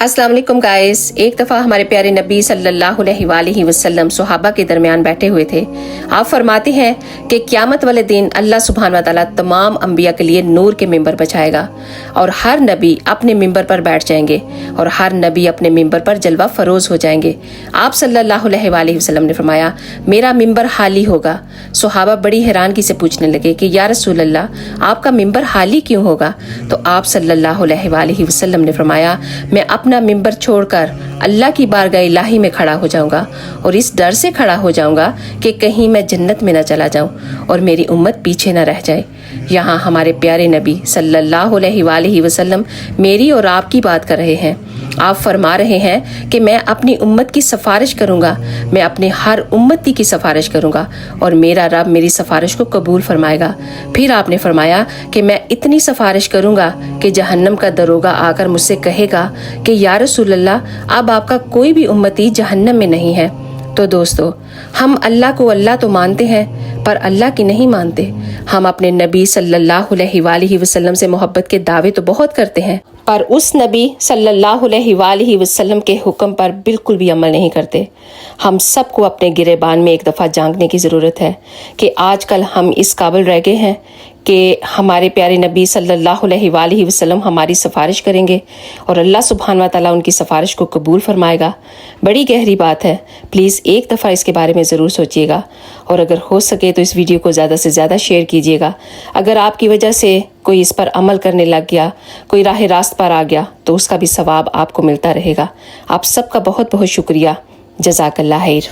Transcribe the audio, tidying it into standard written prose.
अस्सलाम वालेकुम गाइस। एक दफ़ा हमारे प्यारे नबी सल्लल्लाहु अलैहि वसल्लम सहाबा के दरमियान बैठे हुए थे। आप फरमाते हैं कि क़यामत वाले दिन अल्लाह सुब्हान व तआला तमाम अंबिया के लिए नूर के मिंबर बछाएगा और हर नबी अपने मिंबर पर बैठ जाएंगे और हर नबी अपने मिंबर पर जलवा फरोज हो जाएंगे। आप सल्लल्लाहु अलैहि वसल्लम ने फरमाया, मेरा मिंबर खाली होगा। सहाबा बड़ी हैरानगी से पूछने लगे कि या रसूल अल्लाह, आपका मिंबर खाली क्यों होगा? तो आप सल्लल्लाहु अलैहि वसल्लम ने फरमाया, मैं अपना मिंबर छोड़कर अल्लाह की बारगाह इलाही में खड़ा हो जाऊंगा और इस डर से खड़ा हो जाऊंगा कि कहीं मैं जन्नत में न चला जाऊं और मेरी उम्मत पीछे न रह जाए। यहाँ हमारे प्यारे नबी सल्लल्लाहु अलैहि वसल्लम मेरी और आपकी बात कर रहे हैं। आप फरमा रहे हैं कि मैं अपनी उम्मत की सिफारिश करूंगा, मैं अपने हर उम्मती की सिफारिश करूंगा और मेरा रब मेरी सिफारिश को कबूल फरमाएगा। फिर आपने फरमाया कि मैं इतनी सिफारिश करूंगा कि जहन्नम का दरोगा आकर मुझसे कहेगा कि या रसूल अल्लाह, अब आपका कोई भी उम्मती जहन्नम में नहीं है। तो दोस्तों, हम अल्लाह को अल्लाह तो मानते हैं पर अल्लाह की नहीं मानते। हम अपने नबी सल्लल्लाहु अलैहि वसल्लम से मोहब्बत के दावे तो बहुत करते हैं पर उस नबी सल्लल्लाहु अलैहि वसल्लम के हुक्म पर बिल्कुल भी अमल नहीं करते। हम सबको अपने गिरेबान में एक दफ़ा झांकने की ज़रूरत है कि आजकल हम इस काबिल रह गए हैं कि हमारे प्यारे नबी सल्लल्लाहु अलैहि वसल्लम हमारी सिफारिश करेंगे और अल्लाह सुब्हान व तआला उनकी सिफारिश को कबूल फरमाएगा। बड़ी गहरी बात है। प्लीज़ एक दफ़ा इसके बारे में ज़रूर सोचिएगा और अगर हो सके तो इस वीडियो को ज़्यादा से ज़्यादा शेयर कीजिएगा। अगर आपकी वजह से कोई इस पर अमल करने लग गया, कोई राह रास्त पर आ गया, तो उसका भी सवाब आपको मिलता रहेगा। आप सबका बहुत बहुत शुक्रिया। जज़ाकल्लाह खैर।